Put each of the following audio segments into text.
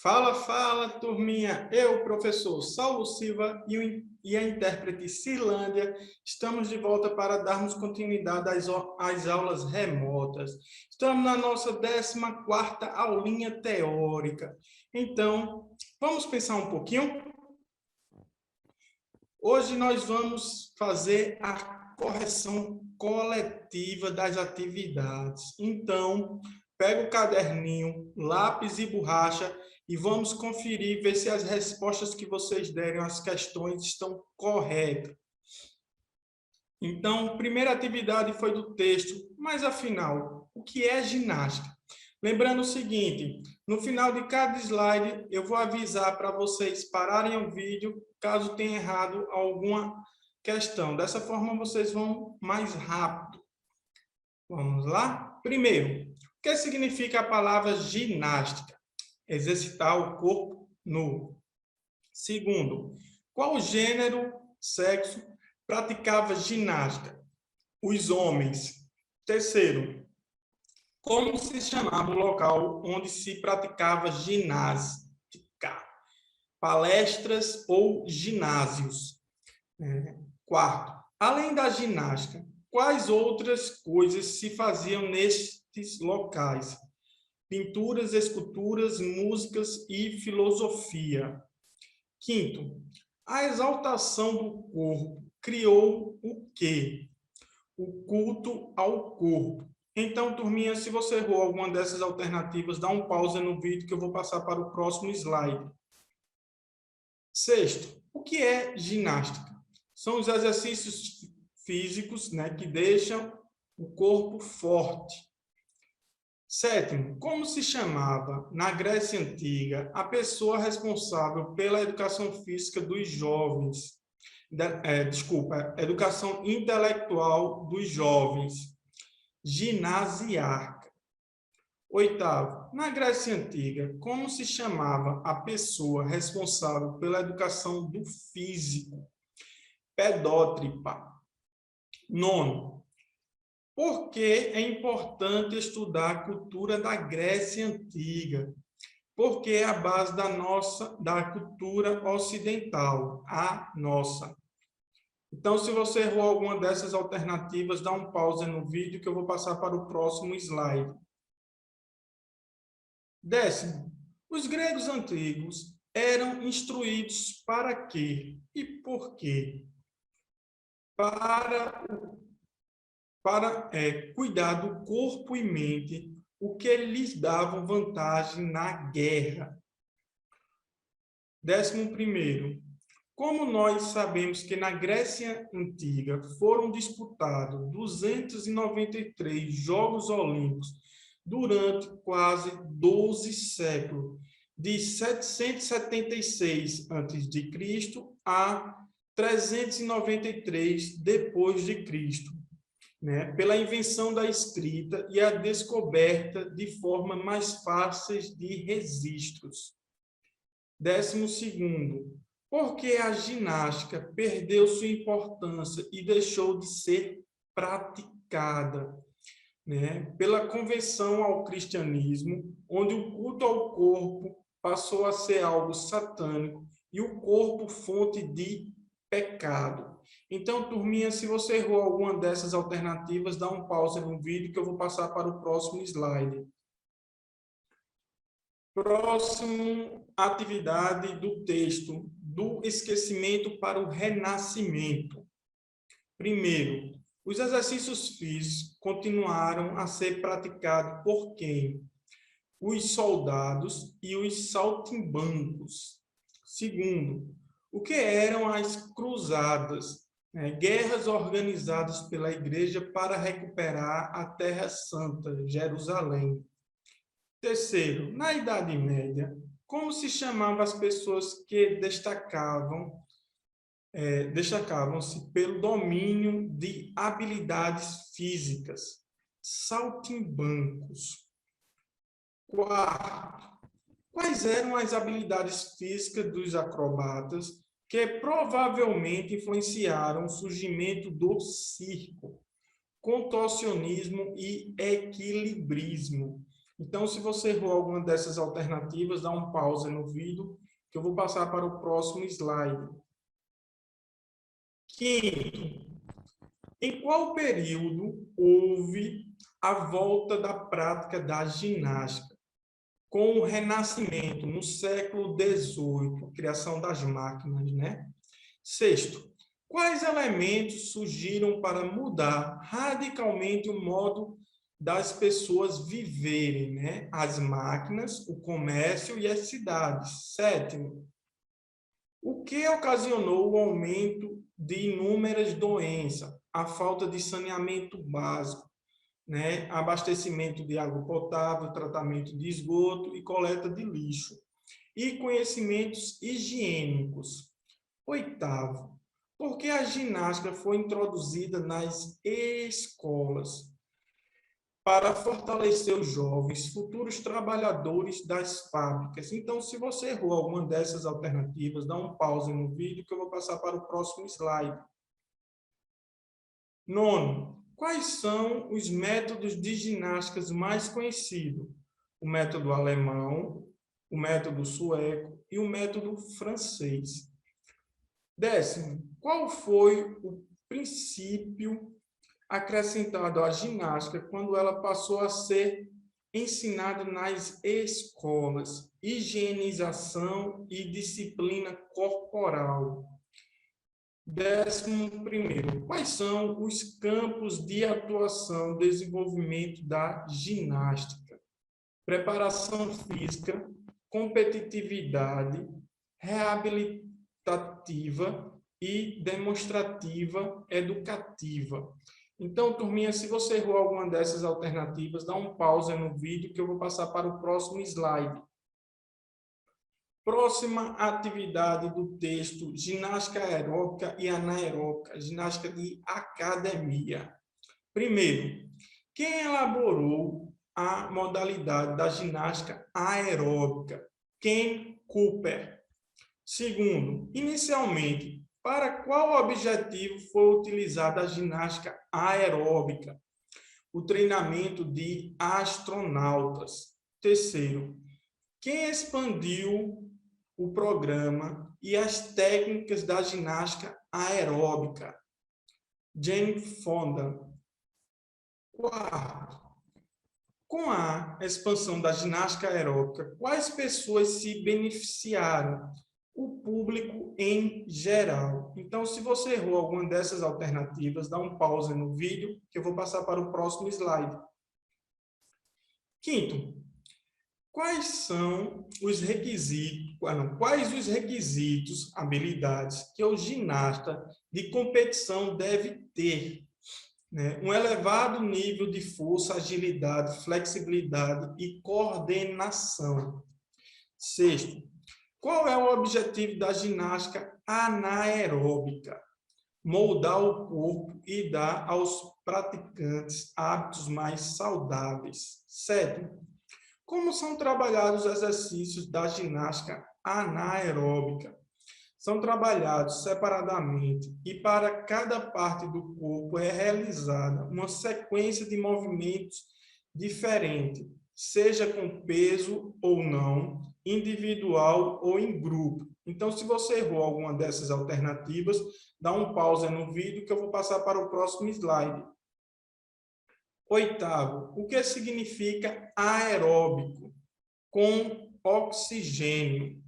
Fala, fala, turminha! Eu, professor Saulo Silva e a intérprete Cirlândia, estamos de volta para darmos continuidade às aulas remotas. Estamos na nossa 14ª aulinha teórica. Então, vamos pensar um pouquinho? Hoje nós vamos fazer a correção coletiva das atividades. Então, pega o caderninho, lápis e borracha e vamos conferir, ver se as respostas que vocês derem às questões estão corretas. Então, a primeira atividade foi do texto, mas afinal, o que é ginástica? Lembrando o seguinte, no final de cada slide, eu vou avisar para vocês pararem o vídeo, caso tenha errado alguma questão. Dessa forma, vocês vão mais rápido. Vamos lá? Primeiro, o que significa a palavra ginástica? Exercitar o corpo nu. Segundo, qual gênero, sexo, praticava ginástica? Os homens. Terceiro, como se chamava o local onde se praticava ginástica? Palestras ou ginásios. Quarto, além da ginástica, quais outras coisas se faziam nestes locais? Pinturas, esculturas, músicas e filosofia. Quinto, a exaltação do corpo criou o quê? O culto ao corpo. Então, turminha, se você errou alguma dessas alternativas, dá um pausa no vídeo que eu vou passar para o próximo slide. Sexto, o que é ginástica? São os exercícios físicos, que deixam o corpo forte. Sétimo, como se chamava, na Grécia Antiga, a pessoa responsável pela educação física dos jovens? Educação intelectual dos jovens. Ginasiarca. Oitavo, na Grécia Antiga, como se chamava a pessoa responsável pela educação do físico? Pedótripa. Nono, por que é importante estudar a cultura da Grécia Antiga? Porque é a base da cultura ocidental, a nossa. Então, se você errou alguma dessas alternativas, dá um pause no vídeo que eu vou passar para o próximo slide. Décimo, os gregos antigos eram instruídos para quê e por quê? Para cuidar do corpo e mente, o que lhes dava vantagem na guerra. 11º, como nós sabemos que na Grécia Antiga foram disputados 293 Jogos Olímpicos durante quase 12 séculos, de 776 a.C. a 393 depois de Cristo, pela invenção da escrita e a descoberta de formas mais fáceis de registros. 12º, porque a ginástica perdeu sua importância e deixou de ser praticada, pela conversão ao cristianismo, onde o culto ao corpo passou a ser algo satânico e o corpo fonte de pecado. Então, turminha, se você errou alguma dessas alternativas, dá um pause no vídeo que eu vou passar para o próximo slide. Próxima atividade do texto, do esquecimento para o renascimento. Primeiro, os exercícios físicos continuaram a ser praticados por quem? Os soldados e os saltimbancos. Segundo, o que eram as cruzadas? Guerras organizadas pela Igreja para recuperar a Terra Santa, Jerusalém. Terceiro, na Idade Média, como se chamavam as pessoas que destacavam-se pelo domínio de habilidades físicas? Saltimbancos. Quarto, quais eram as habilidades físicas dos acrobatas que provavelmente influenciaram o surgimento do circo? Contorcionismo e equilibrismo. Então, se você errou alguma dessas alternativas, dá um pause no vídeo, que eu vou passar para o próximo slide. Quinto, em qual período houve a volta da prática da ginástica? Com o Renascimento, no século XVIII, criação das máquinas, né? Sexto, quais elementos surgiram para mudar radicalmente o modo das pessoas viverem, né? As máquinas, o comércio e as cidades. Sétimo, o que ocasionou o aumento de inúmeras doenças? A falta de saneamento básico, né? Abastecimento de água potável, tratamento de esgoto e coleta de lixo. E conhecimentos higiênicos. Oitavo, por que a ginástica foi introduzida nas escolas? Para fortalecer os jovens, futuros trabalhadores das fábricas. Então, se você errou alguma dessas alternativas, dá um pause no vídeo que eu vou passar para o próximo slide. Nono, quais são os métodos de ginásticas mais conhecidos? O método alemão, o método sueco e o método francês. Décimo, qual foi o princípio acrescentado à ginástica quando ela passou a ser ensinada nas escolas? Higienização e disciplina corporal. 11º, quais são os campos de atuação e desenvolvimento da ginástica? Preparação física, competitividade, reabilitativa e demonstrativa educativa. Então, turminha, se você errou alguma dessas alternativas, dá um pause no vídeo que eu vou passar para o próximo slide. Próxima atividade do texto, ginástica aeróbica e anaeróbica, ginástica de academia. Primeiro, quem elaborou a modalidade da ginástica aeróbica? Ken Cooper. Segundo, inicialmente, para qual objetivo foi utilizada a ginástica aeróbica? O treinamento de astronautas. Terceiro, quem expandiu o programa e as técnicas da ginástica aeróbica? Jane Fonda. Quarto, com a expansão da ginástica aeróbica, quais pessoas se beneficiaram? O público em geral. Então, se você errou alguma dessas alternativas, dá um pause no vídeo, que eu vou passar para o próximo slide. Quinto, quais são os requisitos, habilidades que o ginasta de competição deve ter? Né? Um elevado nível de força, agilidade, flexibilidade e coordenação. Sexto, qual é o objetivo da ginástica anaeróbica? Moldar o corpo e dar aos praticantes hábitos mais saudáveis. Sétimo, como são trabalhados os exercícios da ginástica anaeróbica? São trabalhados separadamente e para cada parte do corpo é realizada uma sequência de movimentos diferente, seja com peso ou não, individual ou em grupo. Então, se você errou alguma dessas alternativas, dá um pause no vídeo que eu vou passar para o próximo slide. Oitavo, o que significa aeróbico? Com oxigênio.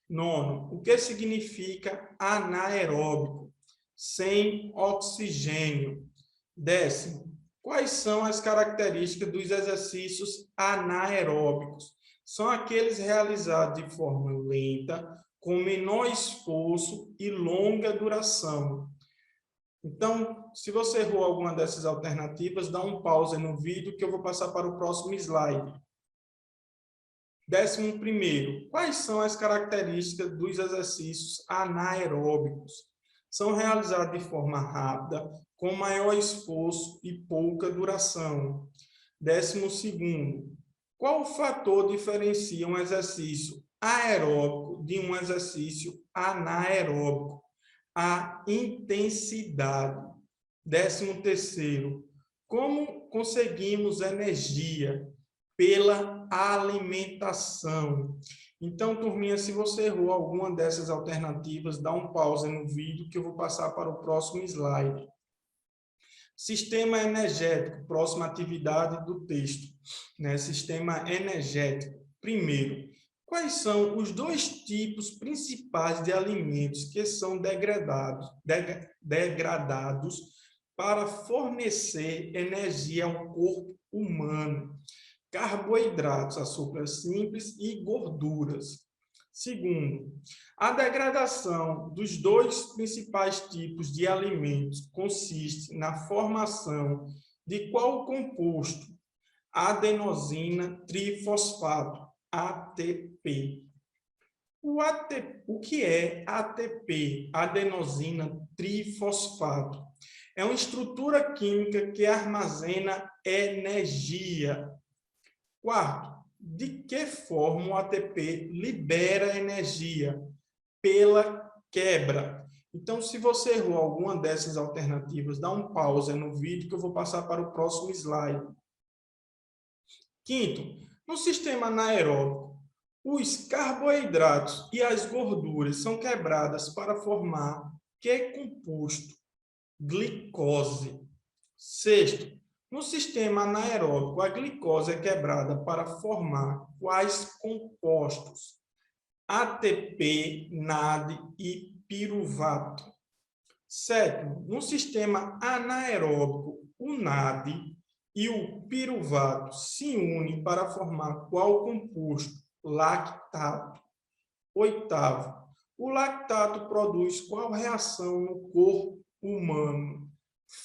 Nono, o que significa anaeróbico? Sem oxigênio. Décimo, quais são as características dos exercícios anaeróbicos? São aqueles realizados de forma lenta, com menor esforço e longa duração. Então, se você errou alguma dessas alternativas, dá um pause no vídeo que eu vou passar para o próximo slide. 11º, quais são as características dos exercícios anaeróbicos? São realizados de forma rápida, com maior esforço e pouca duração. 12º, qual fator diferencia um exercício aeróbico de um exercício anaeróbico? A intensidade. 13º, como conseguimos energia? pela alimentação. Então, turminha, se você errou alguma dessas alternativas, dá um pause no vídeo que eu vou passar para o próximo slide. Sistema energético, próxima atividade do texto, né? Sistema energético. Primeiro, quais são os dois tipos principais de alimentos que são degradados para fornecer energia ao corpo humano? Carboidratos, açúcares simples e gorduras. Segundo, a degradação dos dois principais tipos de alimentos consiste na formação de qual composto? Adenosina trifosfato, ATP. O que é ATP, adenosina trifosfato? É uma estrutura química que armazena energia. Quarto, de que forma o ATP libera energia? Pela quebra. Então, se você errou alguma dessas alternativas, dá um pause no vídeo que eu vou passar para o próximo slide. Quinto, no sistema anaeróbico, os carboidratos e as gorduras são quebradas para formar que composto? Glicose. Sexto, no sistema anaeróbico, a glicose é quebrada para formar quais compostos? ATP, NAD e piruvato. Sétimo, no sistema anaeróbico, o NAD e o piruvato se unem para formar qual composto? Lactato. Oitavo, o lactato produz qual reação no corpo humano?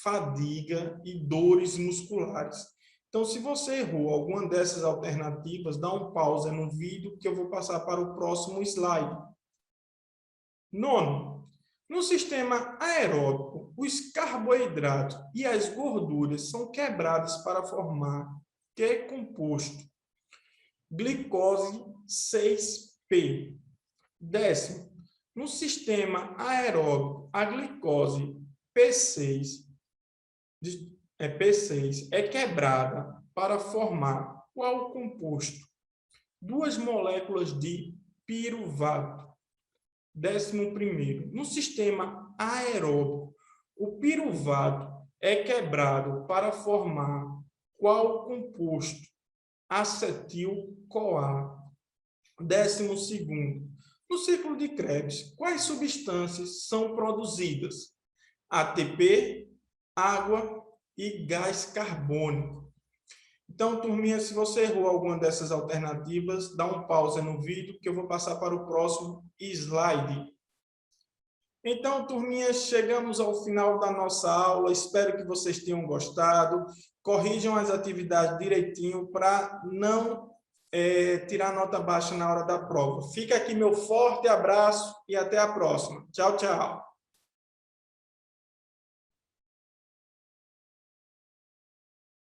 Fadiga e dores musculares. Então, se você errou alguma dessas alternativas, dá um pause no vídeo que eu vou passar para o próximo slide. Nono, no sistema aeróbico, os carboidratos e as gorduras são quebrados para formar que composto? Glicose 6P. Décimo, no sistema aeróbico, a glicose P6 é quebrada para formar qual composto? Duas moléculas de piruvato. 11º, no sistema aeróbico, o piruvato é quebrado para formar qual composto? Acetil-CoA. 12º, no ciclo de Krebs, quais substâncias são produzidas? ATP, água e gás carbônico. Então, turminha, se você errou alguma dessas alternativas, dá um pause no vídeo que eu vou passar para o próximo slide. Então, turminha, chegamos ao final da nossa aula. Espero que vocês tenham gostado. Corrijam as atividades direitinho para não tirar nota baixa na hora da prova. Fica aqui meu forte abraço e até a próxima. Tchau, tchau.